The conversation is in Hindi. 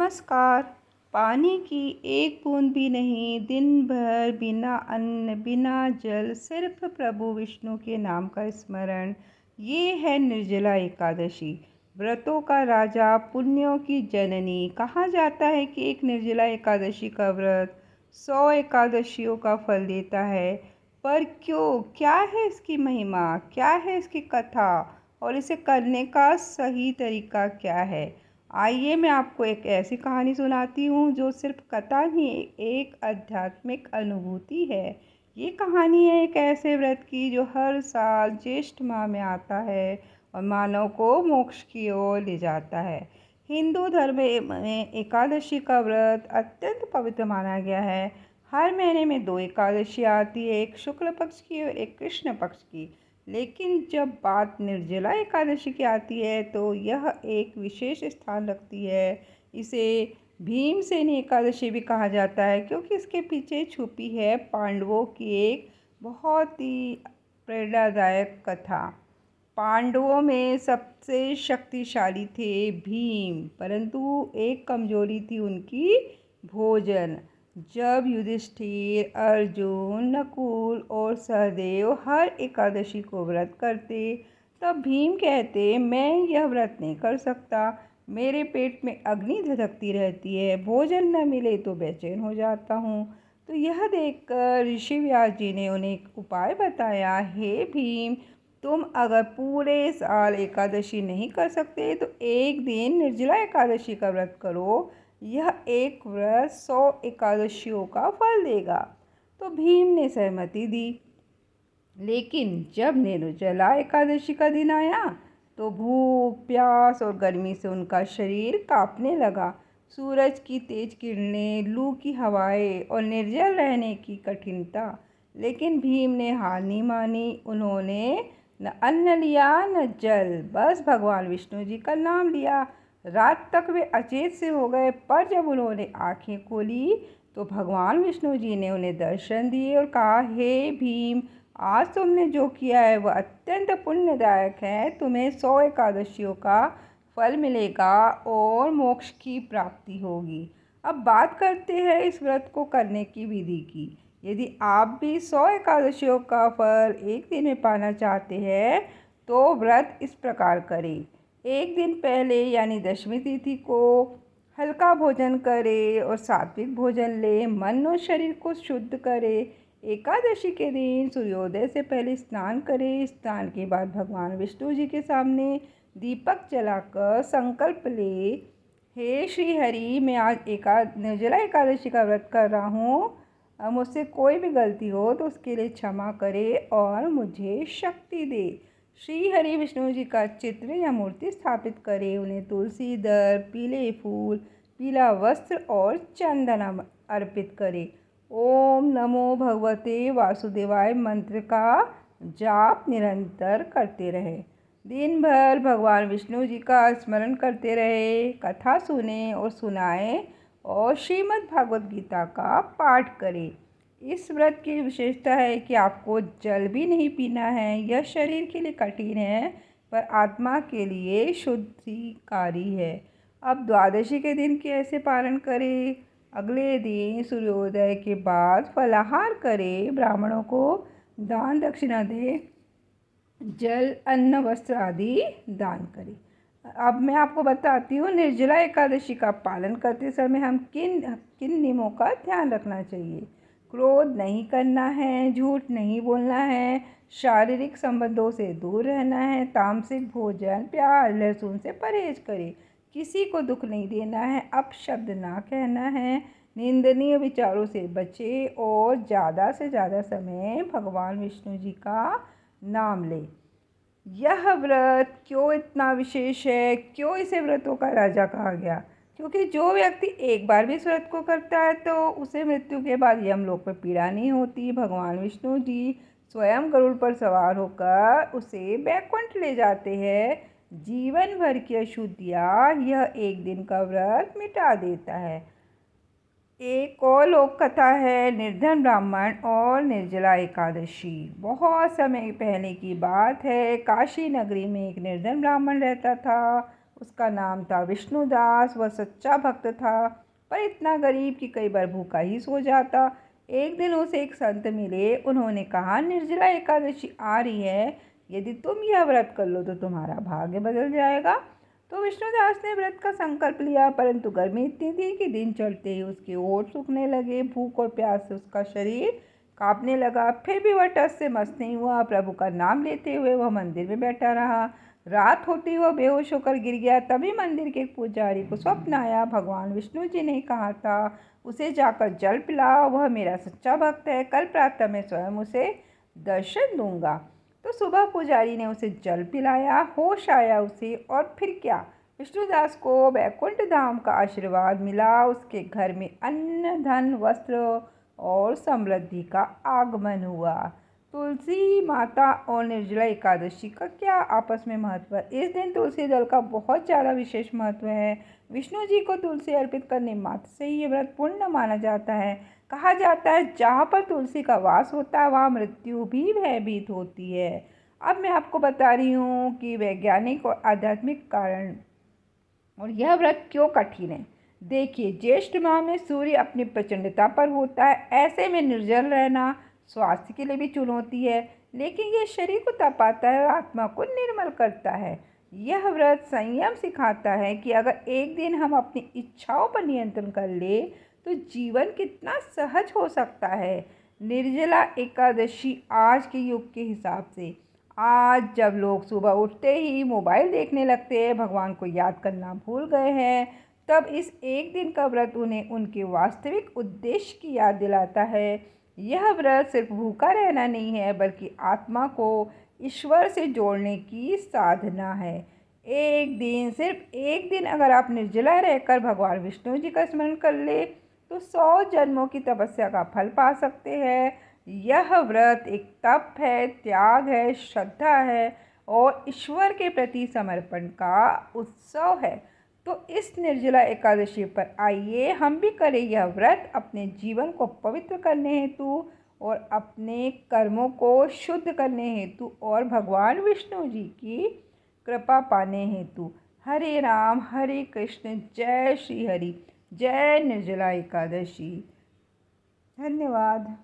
नमस्कार। पानी की एक बूंद भी नहीं, दिन भर बिना अन्न बिना जल, सिर्फ प्रभु विष्णु के नाम का स्मरण। ये है निर्जला एकादशी, व्रतों का राजा, पुण्यों की जननी। कहा जाता है कि एक निर्जला एकादशी का व्रत 100 एकादशियों का फल देता है। पर क्यों? क्या है इसकी महिमा? क्या है इसकी कथा? और इसे करने का सही तरीका क्या है? आइए मैं आपको एक ऐसी कहानी सुनाती हूँ जो सिर्फ कथा नहीं, एक आध्यात्मिक अनुभूति है। ये कहानी है एक ऐसे व्रत की जो हर साल ज्येष्ठ माह में आता है और मानव को मोक्ष की ओर ले जाता है। हिंदू धर्म में एकादशी का व्रत अत्यंत पवित्र माना गया है। हर महीने में 2 एकादशी आती है, एक शुक्ल पक्ष की और एक कृष्ण पक्ष की। लेकिन जब बात निर्जला एकादशी की आती है तो यह एक विशेष स्थान रखती है। इसे भीमसेनी एकादशी भी कहा जाता है क्योंकि इसके पीछे छुपी है पांडवों की एक बहुत ही प्रेरणादायक कथा। पांडवों में सबसे शक्तिशाली थे भीम, परंतु एक कमजोरी थी उनकी, भोजन। जब युधिष्ठिर, अर्जुन, नकुल और सहदेव हर एकादशी को व्रत करते, तब भीम कहते, मैं यह व्रत नहीं कर सकता। मेरे पेट में अग्नि धधकती रहती है, भोजन न मिले तो बेचैन हो जाता हूँ। तो यह देखकर ऋषि व्यास जी ने उन्हें एक उपाय बताया। हे भीम, तुम अगर पूरे साल एकादशी नहीं कर सकते तो एक दिन निर्जला एकादशी का व्रत करो। यह एक व्रत 100 एकादशियों का फल देगा। तो भीम ने सहमति दी। लेकिन जब निर्जला एकादशी का दिन आया तो भूख, प्यास और गर्मी से उनका शरीर कांपने लगा। सूरज की तेज किरणें, लू की हवाएं और निर्जल रहने की कठिनता। लेकिन भीम ने हार नहीं मानी। उन्होंने न अन्न लिया न जल, बस भगवान विष्णु जी का नाम लिया। रात तक वे अचेत से हो गए, पर जब उन्होंने आंखें खोली तो भगवान विष्णु जी ने उन्हें दर्शन दिए और कहा, हे भीम, आज तुमने जो किया है वह अत्यंत पुण्यदायक है। तुम्हें 100 एकादशियों का फल मिलेगा और मोक्ष की प्राप्ति होगी। अब बात करते हैं इस व्रत को करने की विधि की। यदि आप भी 100 एकादशियों का फल एक दिन में पाना चाहते हैं तो व्रत इस प्रकार करें। एक दिन पहले यानी दशमी तिथि को हल्का भोजन करें और सात्विक भोजन लें। मन और शरीर को शुद्ध करें। एकादशी के दिन सूर्योदय से पहले स्नान करें। स्नान के बाद भगवान विष्णु जी के सामने दीपक जलाकर संकल्प ले, हे श्री हरि, मैं आज निर्जला एकादशी का व्रत कर रहा हूँ। मुझसे कोई भी गलती हो तो उसके लिए क्षमा करे और मुझे शक्ति दे। श्री हरि विष्णु जी का चित्र या मूर्ति स्थापित करें। उन्हें तुलसी दल, पीले फूल, पीला वस्त्र और चंदन अर्पित करें। ओम नमो भगवते वासुदेवाय मंत्र का जाप निरंतर करते रहे। दिन भर भगवान विष्णु जी का स्मरण करते रहे, कथा सुने और सुनाएं और श्रीमद् भागवत गीता का पाठ करें। इस व्रत की विशेषता है कि आपको जल भी नहीं पीना है। यह शरीर के लिए कठिन है पर आत्मा के लिए शुद्धिकारी है। अब द्वादशी के दिन कैसे पालन करें? अगले दिन सूर्योदय के बाद फलाहार करें, ब्राह्मणों को दान दक्षिणा दें, जल, अन्न, वस्त्र आदि दान करें। अब मैं आपको बताती हूँ निर्जला एकादशी का पालन करते समय हम किन किन नियमों का ध्यान रखना चाहिए। क्रोध नहीं करना है, झूठ नहीं बोलना है, शारीरिक संबंधों से दूर रहना है, तामसिक भोजन, प्याज, लहसुन से परहेज करें, किसी को दुख नहीं देना है, अपशब्द ना कहना है, निंदनीय विचारों से बचे और ज़्यादा से ज़्यादा समय भगवान विष्णु जी का नाम लें। यह व्रत क्यों इतना विशेष है? क्यों इसे व्रतों का राजा कहा गया? क्योंकि जो व्यक्ति एक बार भी इस व्रत को करता है तो उसे मृत्यु के बाद यमलोक में पीड़ा नहीं होती। भगवान विष्णु जी स्वयं गरुड़ पर सवार होकर उसे बैकुंठ ले जाते हैं। जीवन भर की अशुद्धियाँ यह एक दिन का व्रत मिटा देता है। एक और लोक कथा है निर्धन ब्राह्मण और निर्जला एकादशी। बहुत समय पहले की बात है, काशी नगरी में एक निर्धन ब्राह्मण रहता था। उसका नाम था विष्णुदास। वह सच्चा भक्त था, पर इतना गरीब कि कई बार भूखा ही सो जाता। एक दिन उसे एक संत मिले। उन्होंने कहा, निर्जला एकादशी आ रही है, यदि तुम यह व्रत कर लो तो तुम्हारा भाग्य बदल जाएगा। तो विष्णुदास ने व्रत का संकल्प लिया, परंतु गर्मी इतनी थी कि दिन चढ़ते ही उसके ओठ सूखने लगे। भूख और प्यास से उसका शरीर कांपने लगा। फिर भी वह टस से मस नहीं हुआ। प्रभु का नाम लेते हुए वह मंदिर में बैठा रहा। रात होती ही वह बेहोश होकर गिर गया। तभी मंदिर के एक पुजारी को स्वप्न आया। भगवान विष्णु जी ने कहा था, उसे जाकर जल पिलाओ, वह मेरा सच्चा भक्त है। कल प्रातः मैं स्वयं उसे दर्शन दूंगा। तो सुबह पुजारी ने उसे जल पिलाया, होश आया उसे, और फिर क्या, विष्णुदास को वैकुंठ धाम का आशीर्वाद मिला। उसके घर में अन्न, धन, वस्त्र और समृद्धि का आगमन हुआ। तुलसी माता और निर्जला एकादशी का क्या आपस में महत्व है? इस दिन तुलसी दल का बहुत ज़्यादा विशेष महत्व है। विष्णु जी को तुलसी अर्पित करने मात्र से ही ये व्रत पूर्ण माना जाता है। कहा जाता है, जहाँ पर तुलसी का वास होता है वहाँ मृत्यु भी भयभीत होती है। अब मैं आपको बता रही हूँ कि वैज्ञानिक और आध्यात्मिक कारण और यह व्रत क्यों कठिन है। देखिए, ज्येष्ठ माह में सूर्य अपनी प्रचंडता पर होता है। ऐसे में निर्जल रहना स्वास्थ्य के लिए भी चुनौती है, लेकिन यह शरीर को तपाता है और आत्मा को निर्मल करता है। यह व्रत संयम सिखाता है कि अगर एक दिन हम अपनी इच्छाओं पर नियंत्रण कर ले तो जीवन कितना सहज हो सकता है। निर्जला एकादशी आज के युग के हिसाब से, आज जब लोग सुबह उठते ही मोबाइल देखने लगते हैं, भगवान को याद करना भूल गए हैं, तब इस एक दिन का व्रत उन्हें उनके वास्तविक उद्देश्य की याद दिलाता है। यह व्रत सिर्फ भूखा रहना नहीं है, बल्कि आत्मा को ईश्वर से जोड़ने की साधना है। एक दिन, सिर्फ एक दिन अगर आप निर्जला रहकर भगवान विष्णु जी का स्मरण कर ले तो 100 जन्मों की तपस्या का फल पा सकते हैं। यह व्रत एक तप है, त्याग है, श्रद्धा है और ईश्वर के प्रति समर्पण का उत्सव है। तो इस निर्जला एकादशी पर आइए हम भी करें यह व्रत, अपने जीवन को पवित्र करने हेतु और अपने कर्मों को शुद्ध करने हेतु और भगवान विष्णु जी की कृपा पाने हेतु। हरे राम हरे कृष्ण, जय श्री हरि, जय निर्जला एकादशी। धन्यवाद।